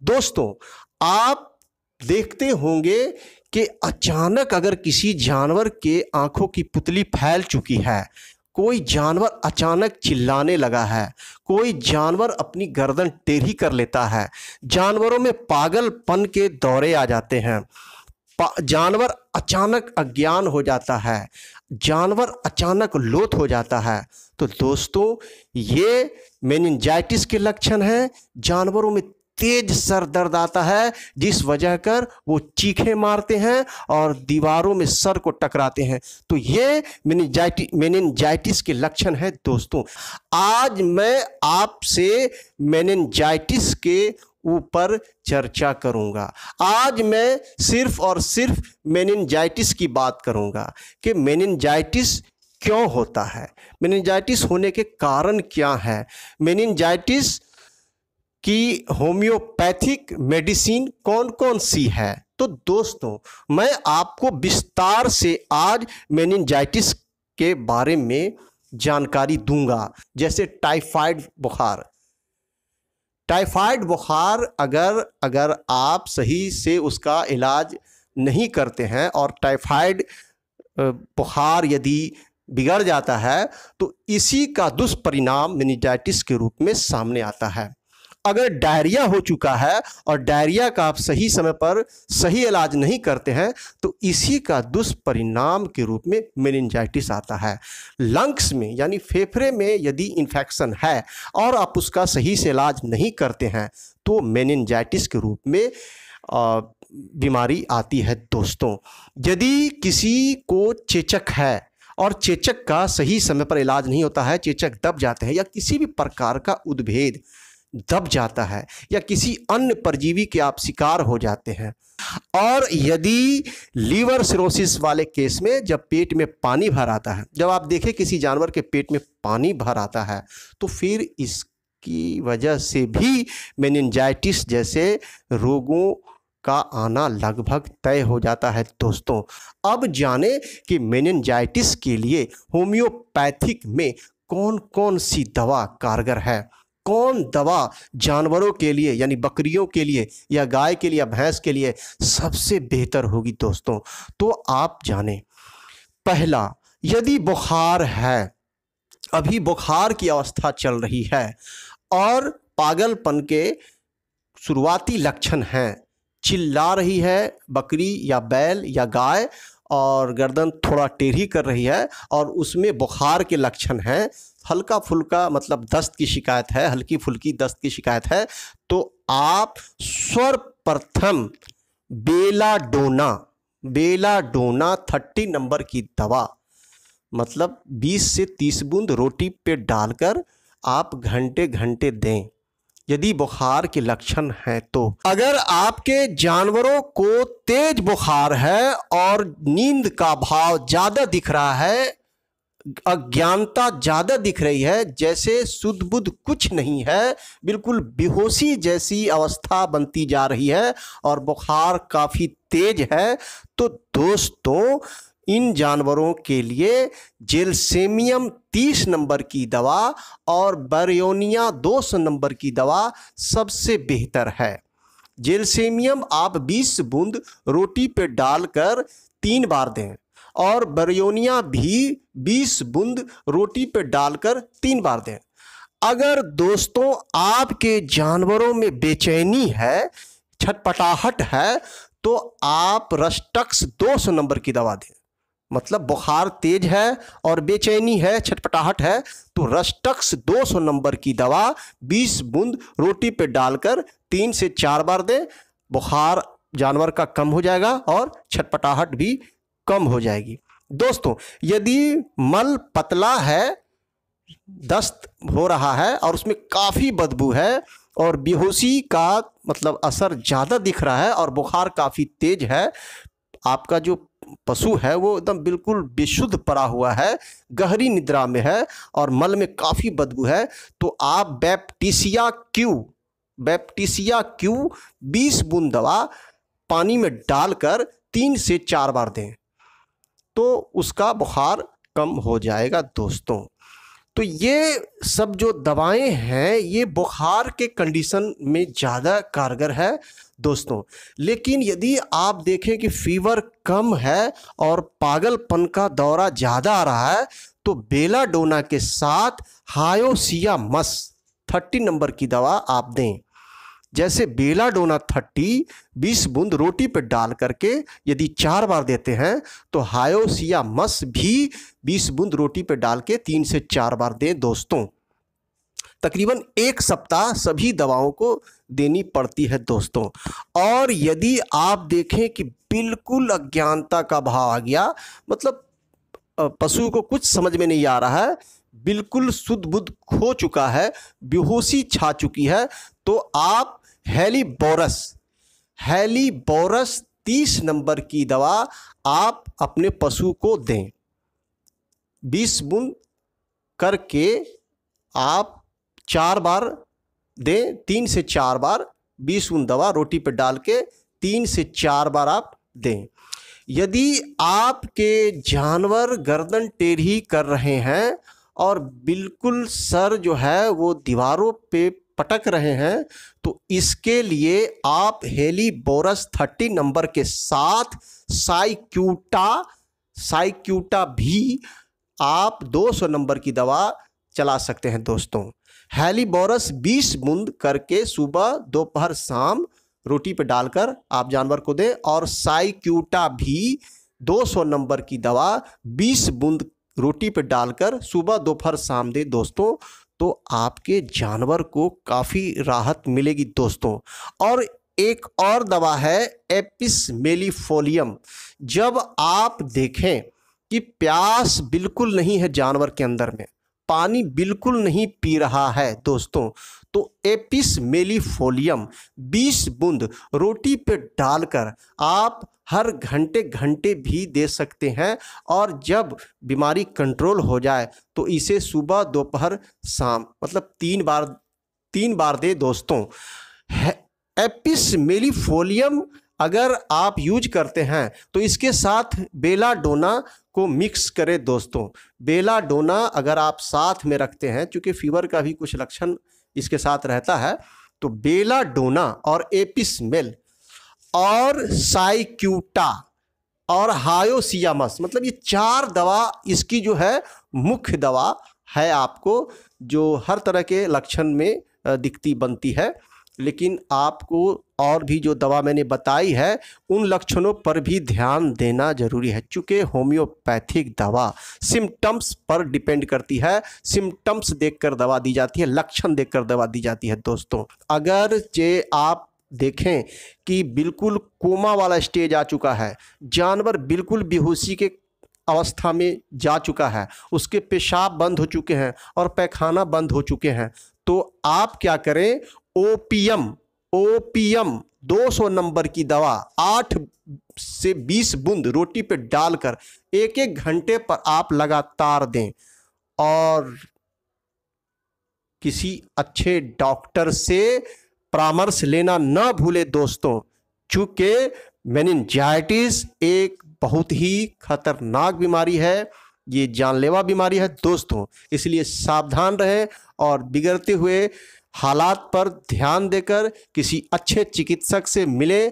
दोस्तों, आप देखते होंगे कि अचानक अगर किसी जानवर के आंखों की पुतली फैल चुकी है, कोई जानवर अचानक चिल्लाने लगा है, कोई जानवर अपनी गर्दन टेढ़ी कर लेता है, जानवरों में पागलपन के दौरे आ जाते हैं, जानवर अचानक अज्ञान हो जाता है, जानवर अचानक लोथ हो जाता है, तो दोस्तों ये मेनिंजाइटिस के लक्षण हैं। जानवरों में तेज सर दर्द आता है, जिस वजह कर वो चीखें मारते हैं और दीवारों में सर को टकराते हैं। तो ये मेनिंजाइटिस के लक्षण है। दोस्तों, आज मैं आपसे मेनिंजाइटिस के ऊपर चर्चा करूंगा। आज मैं सिर्फ और सिर्फ मेनिंजाइटिस की बात करूंगा कि मेनिंजाइटिस क्यों होता है, मेनिंजाइटिस होने के कारण क्या है, मेनिंजाइटिस की होम्योपैथिक मेडिसिन कौन कौन सी है। तो दोस्तों, मैं आपको विस्तार से आज मेनिंजाइटिस के बारे में जानकारी दूंगा। जैसे टाइफाइड बुखार, टाइफाइड बुखार अगर आप सही से उसका इलाज नहीं करते हैं और टाइफाइड बुखार यदि बिगड़ जाता है तो इसी का दुष्परिणाम मेनिंजाइटिस के रूप में सामने आता है। अगर डायरिया हो चुका है और डायरिया का आप सही समय पर सही इलाज नहीं करते हैं तो इसी का दुष्परिणाम के रूप में मेनिंजाइटिस आता है। लंग्स में यानी फेफड़े में यदि इन्फेक्शन है और आप उसका सही से इलाज नहीं करते हैं तो मेनिंजाइटिस के रूप में बीमारी आती है। दोस्तों, यदि किसी को चेचक है और चेचक का सही समय पर इलाज नहीं होता है, चेचक दब जाते हैं या किसी भी प्रकार का उद्भिद दब जाता है या किसी अन्य परजीवी के आप शिकार हो जाते हैं, और यदि लीवर सिरोसिस वाले केस में जब पेट में पानी भर आता है, जब आप देखें किसी जानवर के पेट में पानी भर आता है तो फिर इसकी वजह से भी मेनिंजाइटिस जैसे रोगों का आना लगभग तय हो जाता है। दोस्तों, अब जाने कि मेनिंजाइटिस के लिए होम्योपैथिक में कौन कौन सी दवा कारगर है, कौन दवा जानवरों के लिए यानी बकरियों के लिए या गाय के लिए या भैंस के लिए सबसे बेहतर होगी। दोस्तों, तो आप जानें। पहला, यदि बुखार है, अभी बुखार की अवस्था चल रही है और पागलपन के शुरुआती लक्षण हैं, चिल्ला रही है बकरी या बैल या गाय और गर्दन थोड़ा टेढ़ी कर रही है और उसमें बुखार के लक्षण हैं, हल्का फुल्का मतलब दस्त की शिकायत है, हल्की फुल्की दस्त की शिकायत है, तो आप सर्वप्रथम बेलाडोना 30 नंबर की दवा मतलब 20 से 30 बूंद रोटी पे डालकर आप घंटे घंटे दें यदि बुखार के लक्षण हैं। तो अगर आपके जानवरों को तेज बुखार है और नींद का भाव ज़्यादा दिख रहा है, अज्ञानता ज़्यादा दिख रही है, जैसे सुध बुध कुछ नहीं है, बिल्कुल बेहोशी जैसी अवस्था बनती जा रही है और बुखार काफ़ी तेज है, तो दोस्तों इन जानवरों के लिए जेलसेमियम 30 नंबर की दवा और बैरियोनिया 200 नंबर की दवा सबसे बेहतर है। जेलसेमियम आप 20 बूंद रोटी पे डालकर 3 बार दें और बैरियोनिया भी 20 बूंद रोटी पे डालकर 3 बार दें। अगर दोस्तों आपके जानवरों में बेचैनी है, छटपटाहट है, तो आप रस्टक्स 200 नंबर की दवा दें। मतलब बुखार तेज है और बेचैनी है, छटपटाहट है, तो रस्टक्स 200 नंबर की दवा 20 बूंद रोटी पे डालकर 3 से 4 बार दें। बुखार जानवर का कम हो जाएगा और छटपटाहट भी कम हो जाएगी। दोस्तों, यदि मल पतला है, दस्त हो रहा है और उसमें काफ़ी बदबू है और बेहोशी का मतलब असर ज़्यादा दिख रहा है और बुखार काफ़ी तेज है, आपका जो पशु है वो एकदम बिल्कुल बेशुद्ध पड़ा हुआ है, गहरी निद्रा में है और मल में काफ़ी बदबू है, तो आप बैप्टिसिया क्यू 20 बूंद दवा पानी में डालकर 3 से 4 बार दें तो उसका बुखार कम हो जाएगा। दोस्तों, तो ये सब जो दवाएं हैं ये बुखार के कंडीशन में ज़्यादा कारगर है दोस्तों। लेकिन यदि आप देखें कि फीवर कम है और पागलपन का दौरा ज़्यादा आ रहा है तो बेलाडोना के साथ हायोसियामस 30 नंबर की दवा आप दें। जैसे बेलाडोना 20 बूंद रोटी पर डाल करके यदि 4 बार देते हैं तो हायोसियामस भी 20 बूंद रोटी पर डाल के 3 से 4 बार दें दोस्तों। तकरीबन 1 सप्ताह सभी दवाओं को देनी पड़ती है दोस्तों। और यदि आप देखें कि बिल्कुल अज्ञानता का भाव आ गया, मतलब पशु को कुछ समझ में नहीं आ रहा है, बिल्कुल शुद्ध बुद्ध खो चुका है, बेहोशी छा चुकी है, तो आप हेलीबोरस 30 नंबर की दवा आप अपने पशु को दें। 20 बूंद करके आप 4 बार दें, 3 से 4 बार 20 बूंद दवा रोटी पर डाल के 3 से 4 बार आप दें। यदि आपके जानवर गर्दन टेढ़ी कर रहे हैं और बिल्कुल सर जो है वो दीवारों पे पटक रहे हैं तो इसके लिए आप हेलीबोरस 30 नंबर के साथ साइक्यूटा भी आप 200 नंबर की दवा चला सकते हैं दोस्तों। हेलीबोरस 20 बूंद करके सुबह दोपहर शाम रोटी पे डालकर आप जानवर को दें, और साइक्यूटा भी 200 नंबर की दवा 20 बूंद रोटी पे डालकर सुबह दोपहर शाम दें दोस्तों। तो आपके जानवर को काफ़ी राहत मिलेगी दोस्तों। और एक और दवा है एपिस मेलिफोलियम। जब आप देखें कि प्यास बिल्कुल नहीं है जानवर के अंदर में, पानी बिल्कुल नहीं पी रहा है दोस्तों, तो एपिस मेलिफोलियम 20 बूंद रोटी पे डालकर आप हर घंटे भी दे सकते हैं। और जब बीमारी कंट्रोल हो जाए तो इसे सुबह दोपहर शाम मतलब 3 बार दे दोस्तों। एपिस मेलिफोलियम अगर आप यूज करते हैं तो इसके साथ बेलाडोना को मिक्स करें दोस्तों। बेलाडोना अगर आप साथ में रखते हैं, चूँकि फीवर का भी कुछ लक्षण इसके साथ रहता है, तो बेलाडोना और एपिस मेल और साइक्यूटा और हायोसियामस, मतलब ये 4 दवा इसकी जो है मुख्य दवा है आपको, जो हर तरह के लक्षण में दिखती बनती है। लेकिन आपको और भी जो दवा मैंने बताई है उन लक्षणों पर भी ध्यान देना जरूरी है, चूँकि होम्योपैथिक दवा सिम्टम्स पर डिपेंड करती है। सिम्टम्स देखकर दवा दी जाती है, लक्षण देखकर दवा दी जाती है दोस्तों। अगर जे आप देखें कि बिल्कुल कोमा वाला स्टेज आ चुका है, जानवर बिल्कुल बेहोशी के अवस्था में जा चुका है, उसके पेशाब बंद हो चुके हैं और पैखाना बंद हो चुके हैं, तो आप क्या करें, ओपियम 200 नंबर की दवा 8 से 20 बूंद रोटी पे डालकर 1-1 घंटे पर आप लगातार दें। और किसी अच्छे डॉक्टर से परामर्श लेना न भूले दोस्तों, चूँकि मेनिंजाइटिस एक बहुत ही खतरनाक बीमारी है, ये जानलेवा बीमारी है दोस्तों। इसलिए सावधान रहें और बिगड़ते हुए हालात पर ध्यान देकर किसी अच्छे चिकित्सक से मिलें